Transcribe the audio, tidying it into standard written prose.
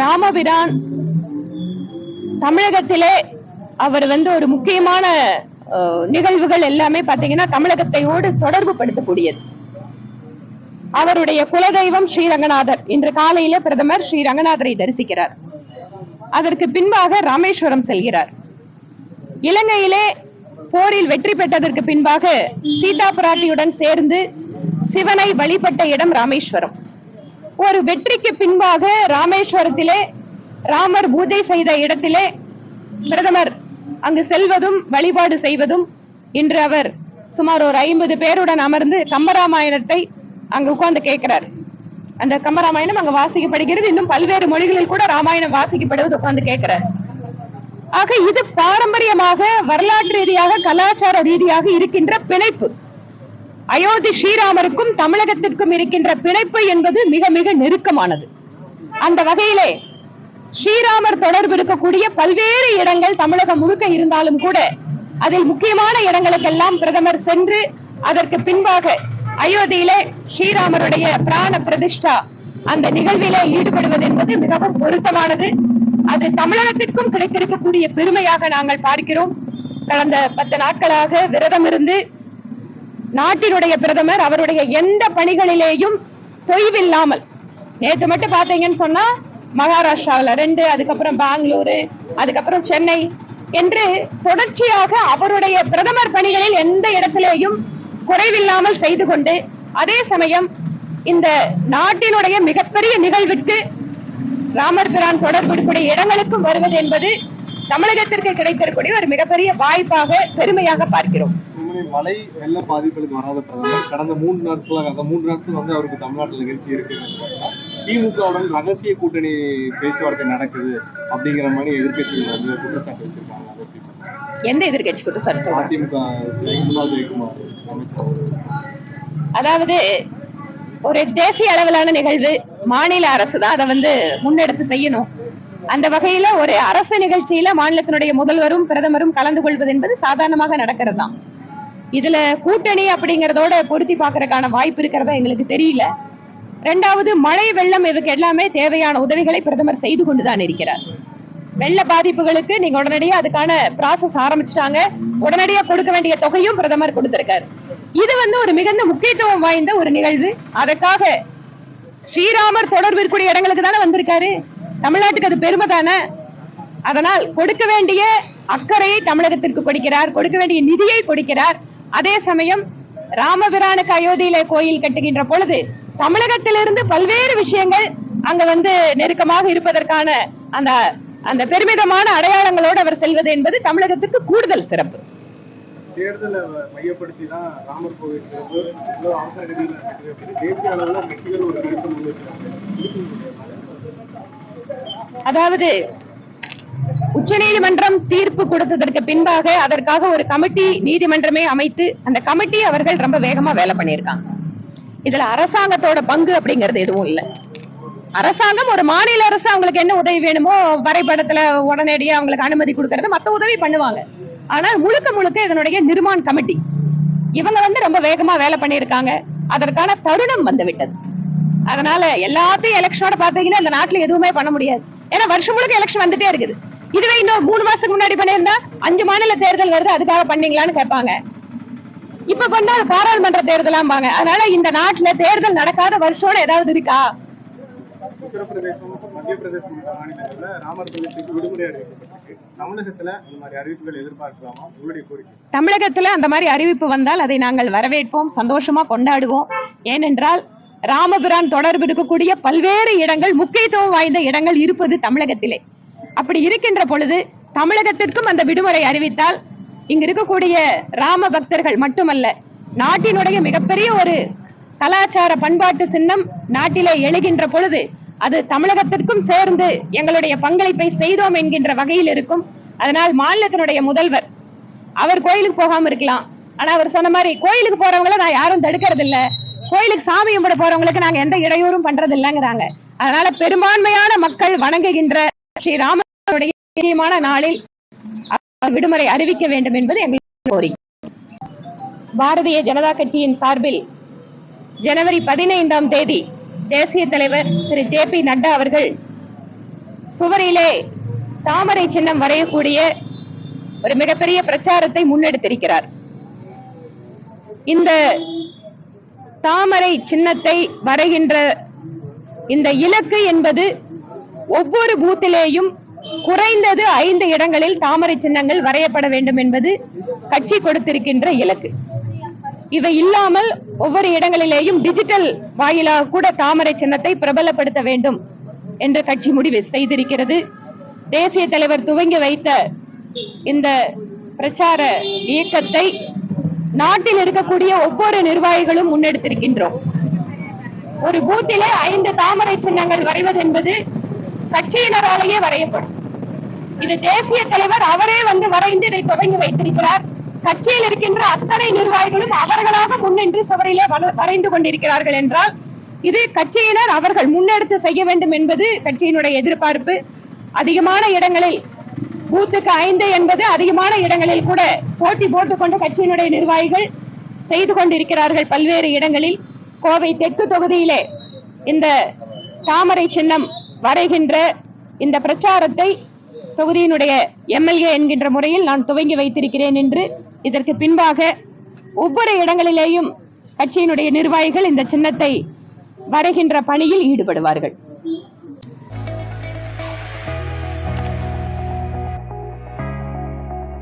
ராமபிரான் தமிழகத்திலே அவர் ஒரு முக்கியமான நிகழ்வுகள் எல்லாமே பாத்தீங்கன்னா தமிழகத்தையோடு தொடர்பு படுத்தக்கூடியது. அவருடைய குலதெய்வம் ஸ்ரீரங்கநாதர். இன்று காலையில பிரதமர் ஸ்ரீரங்கநாதரை தரிசிக்கிறார். அதற்கு பின்பாக ராமேஸ்வரம் செல்கிறார். இலங்கையிலே போரில் வெற்றி பெற்றதற்கு பின்பாக சீதா பிராட்டியுடன் சேர்ந்து சிவனை வழிபட்ட இடம் ராமேஸ்வரம். ஒரு வெற்றிக்கு பின்பாக ராமேஸ்வரத்திலே ராமர் பூஜை செய்த இடத்திலே பிரதமர் அங்கு செல்வதும் வழிபாடு செய்வதும், இன்று அவர் சுமார் ஒரு 50 பேருடன் அமர்ந்து கம்பராமாயணத்தை அங்கு உட்கார்ந்து கேட்கிறார். அந்த கம்பராமாயணம் அங்கு வாசிக்கப்படுகிறது. இன்னும் பல்வேறு மொழிகளில் கூட ராமாயணம் வாசிக்கப்படுவது உட்கார்ந்து கேட்கிறார். ஆக இது பாரம்பரியமாக வரலாற்று ரீதியாக கலாச்சார ரீதியாக இருக்கின்ற பிணைப்பு. அயோத்தி ஸ்ரீராமருக்கும் தமிழகத்திற்கும் இருக்கின்ற பிணைப்பு என்பது மிக மிக நெருக்கமானது. அந்த வகையிலே ஸ்ரீராமர் தொடர்பு இருக்கக்கூடிய பல்வேறு இடங்கள் தமிழகம் முழுக்க இருந்தாலும் கூட அதில் முக்கியமான இடங்களுக்கெல்லாம் பிரதமர் சென்று அதற்கு பின்பாக அயோத்தியிலே ஸ்ரீராமருடைய பிராண பிரதிஷ்டா அந்த நிகழ்விலே ஈடுபடுவது என்பது மிகவும் பொருத்தமானது. அது தமிழகத்திற்கும் கிடைத்திருக்கக்கூடிய பெருமையாக நாங்கள் பார்க்கிறோம். கடந்த 10 நாட்களாக விரதம் இருந்து நாட்டினுடைய பிரதமர் அவருடைய எந்த பணிகளிலேயும் தொய்வில்லாமல், நேற்று மட்டும் பாத்தீங்கன்னு சொன்னா மகாராஷ்டிராவில் 2, அதுக்கப்புறம் பெங்களூரு, அதுக்கப்புறம் சென்னை என்று தொடர்ச்சியாக அவருடைய பிரதமர் பணிகளில் எந்த இடத்திலேயும் குறைவில்லாமல் செய்து கொண்டு, அதே சமயம் இந்த நாட்டினுடைய மிகப்பெரிய நிகழ்வுக்கு ராமர் பிரான் தொடர்புடைய இடங்களுக்கும் வருவது என்பது தமிழகத்திற்கு கிடைத்திருக்கூடிய ஒரு மிகப்பெரிய வாய்ப்பாக பெருமையாக பார்க்கிறோம். மழை வெள்ள பாதிப்புகளுக்கு வராத பிரதமர் கடந்த 3 நாட்கள் அவருக்கு தமிழ்நாட்டில் நிகழ்ச்சி இருக்கு. திமுகவுடன் ரகசிய கூட்டணி பேச்சுவார்த்தை நடக்குது அப்படிங்கிற மாதிரி எதிர்கட்சிகள் குற்றச்சாட்டு வச்சிருக்காங்க. எந்த எதிர்கட்சி குற்றச்சாட்டு? அதிமுக முன்னாள் ஜெயக்குமார் அமைச்சர். அதாவது ஒரு தேசிய அளவிலான நிகழ்வு, மாநில அரசு தான் அதை முன்னெடுத்து செய்யணும். அந்த வகையில ஒரு அரசு நிகழ்ச்சியில மாநிலத்தினுடைய முதல்வரும் பிரதமரும் கலந்து கொள்வது என்பது சாதாரணமாக நடக்கிறது தான். இதுல கூட்டணி அப்படிங்கறதோட பொருத்தி பாக்குறதுக்கான வாய்ப்பு இருக்கிறதா எங்களுக்கு தெரியல. 2வது, மழை வெள்ளம் இதுக்கு எல்லாமே தேவையான உதவிகளை பிரதமர் செய்து கொண்டுதான் இருக்கிறார். வெள்ள பாதிப்புகளுக்கு நீங்க உடனடியா அதுக்கான ப்ராசஸ் ஆரம்பிச்சிட்டாங்க. உடனடியா கொடுக்க வேண்டிய தொகையும் பிரதமர் கொடுத்திருக்காரு. இது ஒரு மிகுந்த முக்கியத்துவம் வாய்ந்த ஒரு நிகழ்வு. அதற்காக ஸ்ரீராமர் தொடர்பு இருக்கக்கூடிய இடங்களுக்கு தானே வந்திருக்காரு. தமிழ்நாட்டுக்கு அது பெருமை தானே. அதனால் கொடுக்க வேண்டிய அக்கறையை தமிழகத்திற்கு கொடுக்கிறார், கொடுக்க வேண்டிய நிதியை கொடுக்கிறார். அதே சமயம் ராமபிரானுக்கு அயோத்தியிலே கோயில் கட்டுகின்ற பொழுது தமிழகத்திலிருந்து பல்வேறு விஷயங்கள் அங்க நெருக்கமாக இருப்பதற்கான அந்த அந்த பெருமிதமான அடையாளங்களோடு அவர் செல்வது என்பது தமிழகத்துக்கு கூடுதல் சிறப்பு. தேர்தலை மையப்படுத்தி தான் ராமர் கோவில் தேசிய அளவில் கட்சிகள் ஒரு கருத்து முன்வைக்கிறாங்க. அதாவது உச்சநீதிமன்றம் தீர்ப்பு கொடுத்ததற்கு பின்பாக அதற்காக ஒரு கமிட்டி நீதிமன்றமே அமைத்து அந்த கமிட்டி அவர்கள் ரொம்ப வேகமா வேலை பண்ணியிருக்காங்க. இதுல அரசாங்கத்தோட பங்கு அப்படிங்கிறது எதுவும் இல்லை. அரசாங்கம் ஒரு மாநில அரசு அவங்களுக்கு என்ன உதவி வேணுமோ வரைபடத்துல உடனடியா அவங்களுக்கு அனுமதி கொடுக்கறது, மத்த உதவி பண்ணுவாங்க. ஆனால் முழுக்க முழுக்க இதனுடைய நிர்மாண் கமிட்டி இவங்க ரொம்ப வேகமா வேலை பண்ணியிருக்காங்க. அதற்கான தருணம் விட்டது. அதனால எல்லாத்தையும் எலெக்ஷனோட பாத்தீங்கன்னா இந்த நாட்டுல எதுவுமே பண்ண முடியாது. ஏன்னா வருஷம் முழுக்க எலெக்ஷன் வந்துட்டே இருக்குது. இதுவே இன்னும் 3 மாசத்துக்கு முன்னாடி பண்ணியிருந்தா 5 மாநில தேர்தல் வருது அதுக்காக பண்ணீங்களான்னு கேட்பாங்க. இப்ப பண்ணா பாராளுமன்ற தேர்தலாம் பாங்க. அதனால இந்த நாட்டுல தேர்தல் நடக்காத வருஷோட ஏதாவது இருக்கா? உத்தரப்பிரதேசம், மத்திய பிரதேசம் மாநிலங்கள்ல ராமர் கோவிலுக்கு விடுமுறை அறிவிக்கப்பட்டிருக்கு. தமிழகத்துல இந்த மாதிரி அறிவிப்புகள் எதிர்பார்க்கலாமா? உங்களுடைய கோரிக்கை. தமிழகத்துல அந்த மாதிரி அறிவிப்பு வந்தால் அதை நாங்கள் வரவேற்போம், சந்தோஷமா கொண்டாடுவோம். ஏனென்றால் ராமபிரான் தொடர்பு இருக்கக்கூடிய பல்வேறு இடங்கள், முக்கியத்துவம் வாய்ந்த இடங்கள் இருப்பது தமிழகத்திலே. அப்படி இருக்கின்ற பொழுது தமிழகத்திற்கும் அந்த விடுமுறை அறிவித்தால் இங்க இருக்கக்கூடிய ராம பக்தர்கள் மட்டுமல்ல, நாட்டினுடைய மிகப்பெரிய ஒரு கலாச்சார பண்பாட்டு சின்னம் நாட்டிலே எழுகின்ற பொழுது அது தமிழகத்திற்கும் சேர்ந்து எங்களுடைய பங்களிப்பை செய்தோம் என்கின்ற வகையில் இருக்கும். அதனால் மாநிலத்தினுடைய முதல்வர் அவர் கோயிலுக்கு போகாம இருக்கலாம். ஆனா அவர் சொன்ன மாதிரி கோயிலுக்கு போறவங்களை நான் யாரும் தடுக்கிறது இல்ல, கோயிலுக்கு சாமி கும்பிட போறவங்களுக்கு நாங்க எந்த இடையூறும் பண்றது இல்லைங்கிறாங்க. அதனால பெரும்பான்மையான மக்கள் வணங்குகின்ற ஸ்ரீராமனுடைய முக்கியமான நாளில் விடுமுறை அறிவிக்க வேண்டும் என்பது எங்களுக்கு கோரிக்கை. பாரதிய ஜனதா கட்சியின் சார்பில் ஜனவரி 15ஆம் தேதி தேசிய தலைவர் திரு ஜே.பி. நட்டா அவர்கள் சுவரிலே தாமரை சின்னம் வரையக்கூடிய ஒரு மிகப்பெரிய பிரச்சாரத்தை முன்னெடுத்திருக்கிறார். இந்த தாமரை சின்னத்தை வரைகின்ற இந்த இலக்கு என்பது ஒவ்வொரு பூத்திலேயும் குறைந்தது 5 இடங்களில் தாமரை சின்னங்கள் வரையப்பட வேண்டும் என்பது கட்சி கொடுத்திருக்கின்ற இலக்கு. இவை இல்லாமல் ஒவ்வொரு இடங்களிலேயும் டிஜிட்டல் வாயிலாக கூட தாமரை சின்னத்தை பிரபலப்படுத்த வேண்டும் என்று கட்சி முடிவு செய்திருக்கிறது. தேசிய தலைவர் துவங்கி வைத்த இந்த பிரச்சார இயக்கத்தை நாட்டில் இருக்கக்கூடிய ஒவ்வொரு நிர்வாகிகளும் முன்னெடுத்திருக்கின்றோம். ஒரு பூத்திலே 5 தாமரை சின்னங்கள் வரைவது என்பது கட்சியினராலேயே வரையப்படும். இது தேசிய தலைவர் அவரே வந்து வரைந்து இதை துவங்கி வைத்திருக்கிறார். கட்சியில் இருக்கின்ற அத்தனை நிர்வாகிகளும் அவர்களாக முன்னின்று சுவரிலே வரைந்து கொண்டிருக்கிறார்கள் என்றால் இது கட்சியினர் அவர்கள் முன்னெடுத்து செய்ய வேண்டும் என்பது கட்சியினுடைய எதிர்பார்ப்பு. அதிகமான இடங்களில் பூத்துக்கு 5 என்பது அதிகமான இடங்களில் கூட போட்டி போட்டுக்கொண்டு கட்சியினுடைய நிர்வாகிகள் செய்து கொண்டிருக்கிறார்கள். பல்வேறு இடங்களில் கோவை தெற்கு தொகுதியிலே இந்த தாமரை சின்னம் வரைகின்ற இந்த பிரச்சாரத்தை தொகுதியினுடைய எம்எல்ஏ என்கின்ற முறையில் நான் துவங்கி வைத்திருக்கிறேன் என்று இதற்கு பின்பாக ஒவ்வொரு இடங்களிலேயும் கட்சியினுடைய நிர்வாகிகள் இந்த சின்னத்தை வரைகின்ற பணியில் ஈடுபடுவார்கள்.